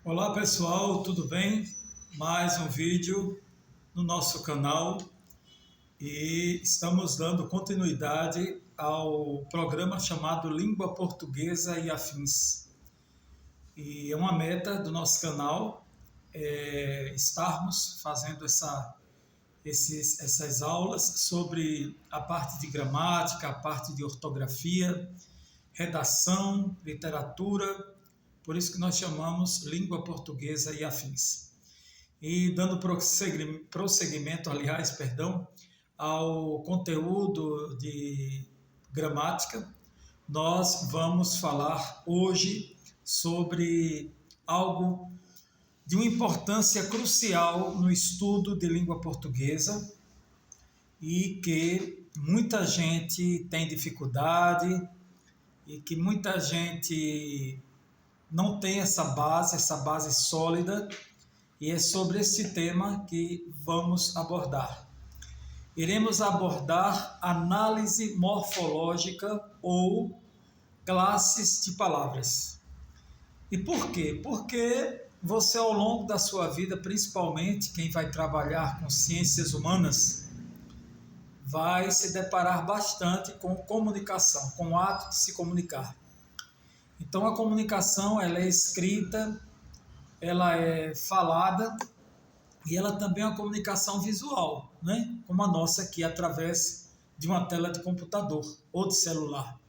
Olá pessoal, tudo bem? Mais um vídeo no nosso canal e estamos dando continuidade ao programa chamado Língua Portuguesa e Afins. E é uma meta do nosso canal estarmos fazendo essas aulas sobre a parte de gramática, a parte de ortografia, redação, literatura. Por isso que nós chamamos Língua Portuguesa e Afins. E dando prosseguimento, ao conteúdo de gramática, nós vamos falar hoje sobre algo de uma importância crucial no estudo de língua portuguesa e que muita gente tem dificuldade e que muita gente não tem essa base sólida, e é sobre esse tema que vamos abordar. Iremos abordar análise morfológica ou classes de palavras. E por quê? Porque você, ao longo da sua vida, principalmente quem vai trabalhar com ciências humanas, vai se deparar bastante com comunicação, com o ato de se comunicar. Então, a comunicação ela é escrita, ela é falada e ela também é uma comunicação visual, né? Como a nossa aqui, através de uma tela de computador ou de celular.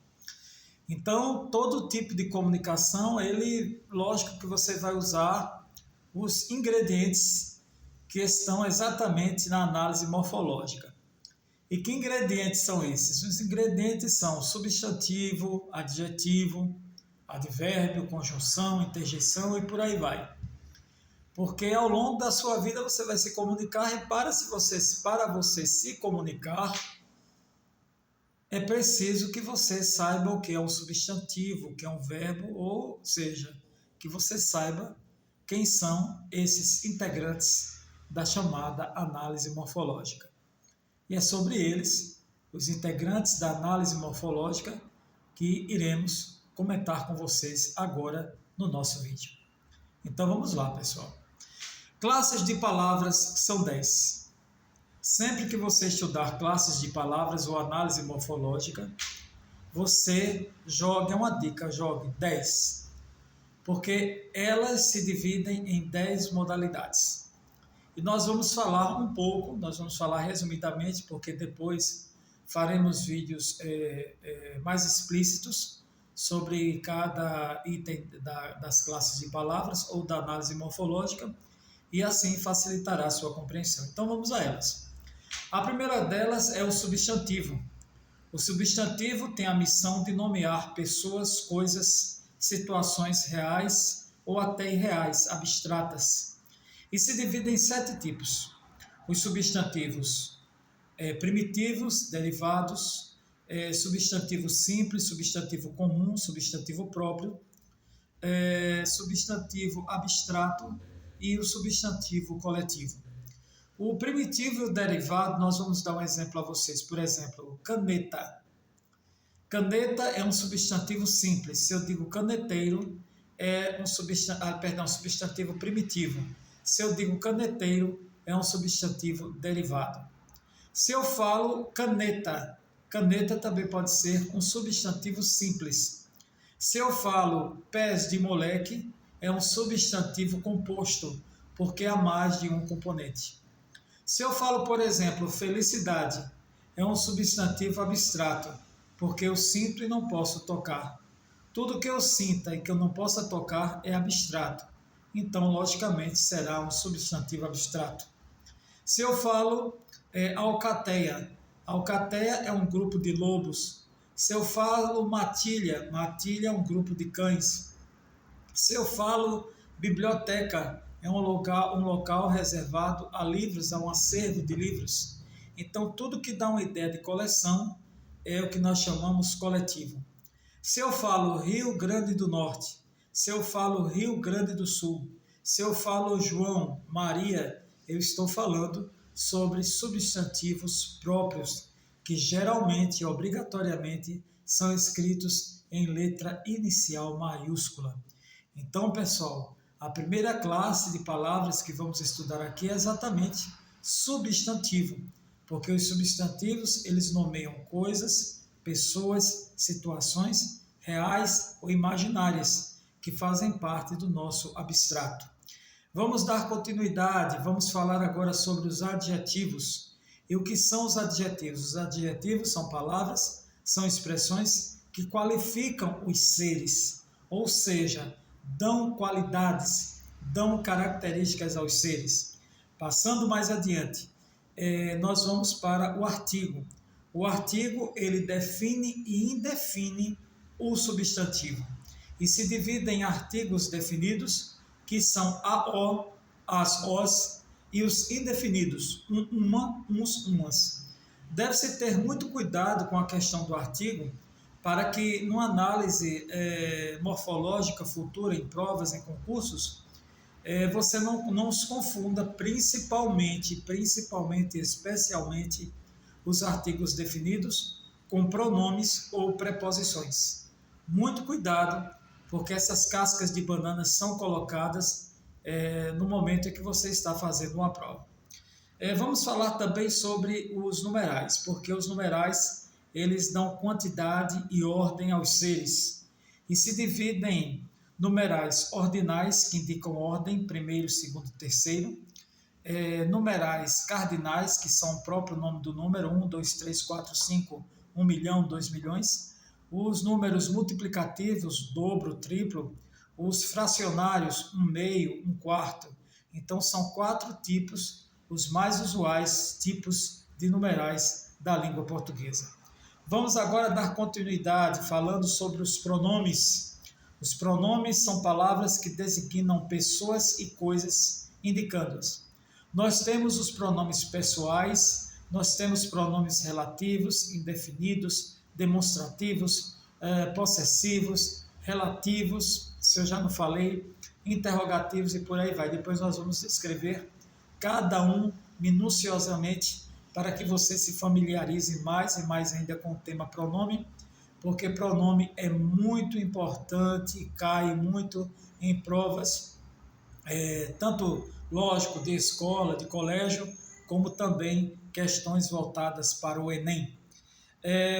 Então, todo tipo de comunicação, lógico que você vai usar os ingredientes que estão exatamente na análise morfológica. E que ingredientes são esses? Os ingredientes são substantivo, adjetivo, advérbio, conjunção, interjeição e por aí vai. Porque ao longo da sua vida você vai se comunicar e para você se comunicar, é preciso que você saiba o que é um substantivo, o que é um verbo, ou seja, que você saiba quem são esses integrantes da chamada análise morfológica. E é sobre eles, os integrantes da análise morfológica, que iremos comentar com vocês agora no nosso vídeo. Então vamos lá, pessoal. Classes de palavras são 10. Sempre que você estudar classes de palavras ou análise morfológica, você jogue 10. Porque elas se dividem em 10 modalidades. E nós vamos falar resumidamente, porque depois faremos vídeos mais explícitos sobre cada item das classes de palavras ou da análise morfológica, e assim facilitará a sua compreensão. Então vamos a elas. A primeira delas é o substantivo. O substantivo tem a missão de nomear pessoas, coisas, situações reais ou até irreais, abstratas, e se divide em 7 tipos. Os substantivos primitivos, derivados, substantivo simples, substantivo comum, substantivo próprio, substantivo abstrato e o substantivo coletivo. O primitivo e o derivado, nós vamos dar um exemplo a vocês. Por exemplo, caneta. Caneta é um substantivo simples. Se eu digo caneteiro, é um substantivo primitivo. Se eu digo caneteiro, é um substantivo derivado. Se eu falo caneta, caneta também pode ser um substantivo simples. Se eu falo pés de moleque, é um substantivo composto, porque há mais de um componente. Se eu falo, por exemplo, felicidade, é um substantivo abstrato, porque eu sinto e não posso tocar. Tudo que eu sinta e que eu não possa tocar é abstrato. Então, logicamente, será um substantivo abstrato. Se eu falo alcateia, alcateia é um grupo de lobos. Se eu falo matilha, matilha é um grupo de cães. Se eu falo biblioteca, é um local reservado a livros, a um acervo de livros. Então, tudo que dá uma ideia de coleção é o que nós chamamos coletivo. Se eu falo Rio Grande do Norte, se eu falo Rio Grande do Sul, se eu falo João, Maria, eu estou falando sobre substantivos próprios, que geralmente e obrigatoriamente são escritos em letra inicial maiúscula. Então, pessoal, A primeira classe de palavras que vamos estudar aqui é exatamente substantivo, porque os substantivos eles nomeiam coisas, pessoas, situações reais ou imaginárias que fazem parte do nosso abstrato. Vamos dar continuidade, vamos falar agora sobre os adjetivos. E o que são os adjetivos? Os adjetivos são palavras, são expressões que qualificam os seres, ou seja, dão qualidades, dão características aos seres. Passando mais adiante, nós vamos para o artigo. O artigo, ele define e indefine o substantivo. E se divide em artigos definidos, que são a, o, as, os, e os indefinidos, uma, uns, umas. Deve-se ter muito cuidado com a questão do artigo, para que, numa análise morfológica futura, em provas, em concursos, você não se confunda principalmente, especialmente, os artigos definidos com pronomes ou preposições. Muito cuidado, porque essas cascas de bananas são colocadas no momento em que você está fazendo uma prova. Vamos falar também sobre os numerais, porque os numerais eles dão quantidade e ordem aos seres e se dividem em numerais ordinais, que indicam ordem, primeiro, segundo, terceiro, numerais cardinais, que são o próprio nome do número, 1, 2, 3, 4, 5, 1 milhão, 2 milhões, os números multiplicativos, dobro, triplo, os fracionários, 1 meio, 1 quarto. Então, são 4 tipos, os mais usuais tipos de numerais da língua portuguesa. Vamos agora dar continuidade falando sobre os pronomes. Os pronomes são palavras que designam pessoas e coisas, indicando-as. Nós temos os pronomes pessoais, nós temos pronomes relativos, indefinidos, demonstrativos, possessivos, relativos, se eu já não falei, interrogativos e por aí vai. Depois nós vamos escrever cada um minuciosamente para que você se familiarize mais e mais ainda com o tema pronome, porque pronome é muito importante e cai muito em provas, tanto, lógico, de escola, de colégio, como também questões voltadas para o Enem.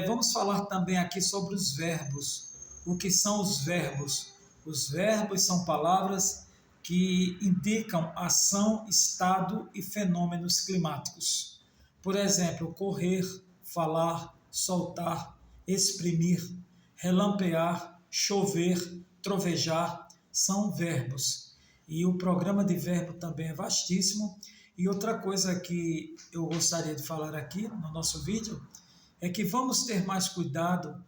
Vamos falar também aqui sobre os verbos. O que são os verbos? Os verbos são palavras que indicam ação, estado e fenômenos climáticos. Por exemplo, correr, falar, soltar, exprimir, relampear, chover, trovejar, são verbos. E o programa de verbo também é vastíssimo. E outra coisa que eu gostaria de falar aqui no nosso vídeo é que vamos ter mais cuidado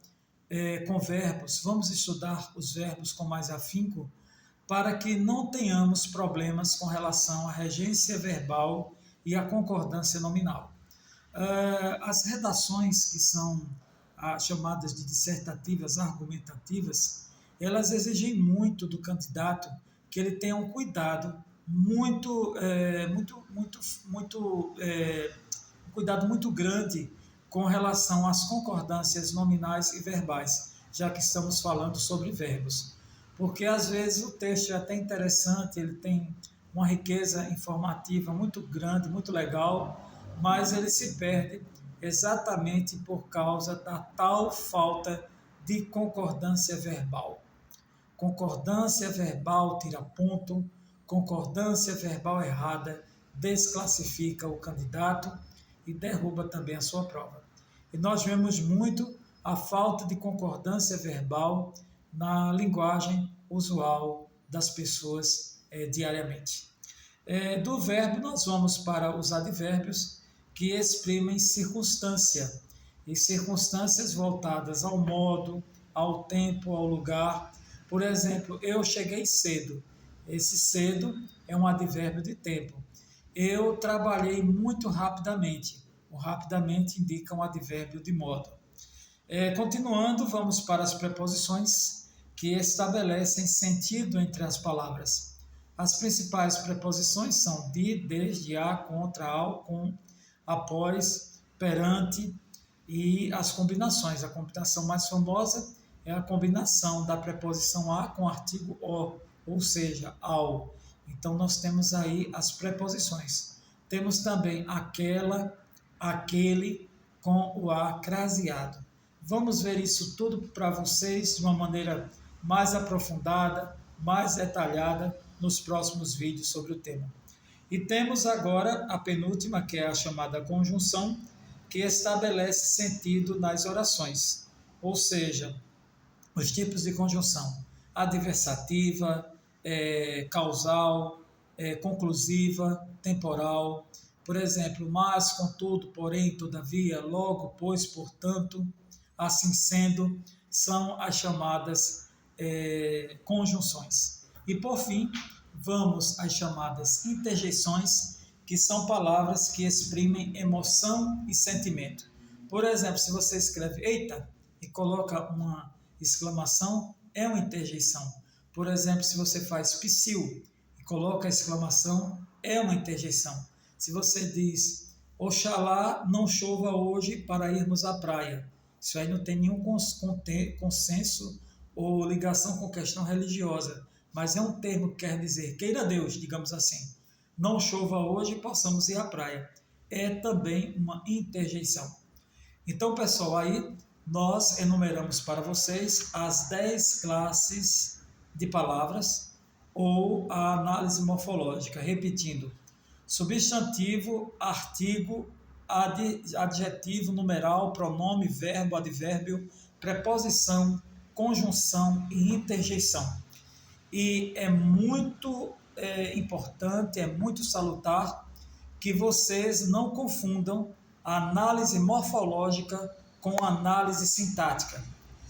com verbos, vamos estudar os verbos com mais afinco, para que não tenhamos problemas com relação à regência verbal e à concordância nominal. As redações que são chamadas de dissertativas, argumentativas, elas exigem muito do candidato que ele tenha um cuidado um cuidado muito grande com relação às concordâncias nominais e verbais, já que estamos falando sobre verbos. Porque às vezes o texto é até interessante, ele tem uma riqueza informativa muito grande, muito legal, mas ele se perde exatamente por causa da tal falta de concordância verbal. Concordância verbal tira ponto, concordância verbal errada desclassifica o candidato e derruba também a sua prova. E nós vemos muito a falta de concordância verbal na linguagem usual das pessoas diariamente. Do verbo, nós vamos para os advérbios, que exprimem circunstância, e circunstâncias voltadas ao modo, ao tempo, ao lugar. Por exemplo, eu cheguei cedo. Esse cedo é um advérbio de tempo. Eu trabalhei muito rapidamente. O rapidamente indica um advérbio de modo. Continuando, vamos para as preposições que estabelecem sentido entre as palavras. As principais preposições são de, desde, a, contra, ao, com, após, perante e as combinações. A combinação mais famosa é a combinação da preposição a com o artigo o, ou seja, ao. Então, nós temos aí as preposições. Temos também aquela, aquele, com o A craseado. Vamos ver isso tudo para vocês de uma maneira mais aprofundada, mais detalhada nos próximos vídeos sobre o tema. E temos agora a penúltima, que é a chamada conjunção, que estabelece sentido nas orações, ou seja, os tipos de conjunção: adversativa, causal, conclusiva, temporal. Por exemplo, mas, contudo, porém, todavia, logo, pois, portanto, assim sendo, são as chamadas conjunções. E, por fim, vamos às chamadas interjeições, que são palavras que exprimem emoção e sentimento. Por exemplo, se você escreve eita e coloca uma exclamação, é uma interjeição. Por exemplo, se você faz psiu e coloca a exclamação, é uma interjeição. Se você diz oxalá não chova hoje para irmos à praia, isso aí não tem nenhum consenso ou ligação com questão religiosa, mas é um termo que quer dizer queira Deus, digamos assim, não chova hoje e possamos ir à praia. É também uma interjeição. Então, pessoal, aí nós enumeramos para vocês as 10 classes de palavras ou a análise morfológica, repetindo: substantivo, artigo, adjetivo, numeral, pronome, verbo, advérbio, preposição, conjunção e interjeição. E é muito importante, é muito salutar que vocês não confundam a análise morfológica com a análise sintática.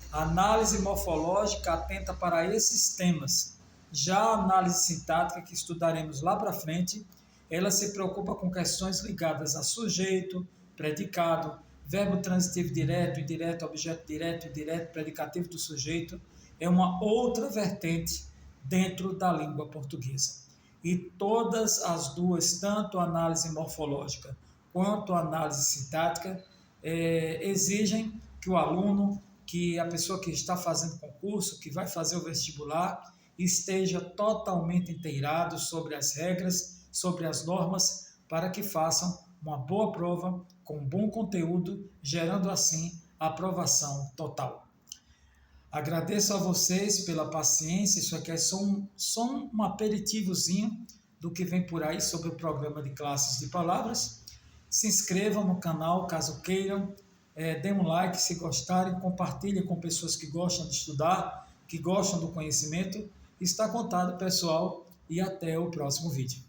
A análise morfológica atenta para esses temas. Já a análise sintática, que estudaremos lá para frente, ela se preocupa com questões ligadas a sujeito, predicado, verbo transitivo direto, indireto, objeto direto, indireto, predicativo do sujeito. É uma outra vertente dentro da língua portuguesa. E todas as duas, tanto a análise morfológica quanto a análise sintática, exigem que o aluno, que a pessoa que está fazendo concurso, que vai fazer o vestibular, esteja totalmente inteirado sobre as regras, sobre as normas, para que façam uma boa prova, com bom conteúdo, gerando assim a aprovação total. Agradeço a vocês pela paciência, isso aqui é só um aperitivozinho do que vem por aí sobre o programa de classes de palavras. Se inscrevam no canal caso queiram, dêem um like se gostarem, compartilhem com pessoas que gostam de estudar, que gostam do conhecimento. Está contado, pessoal, e até o próximo vídeo.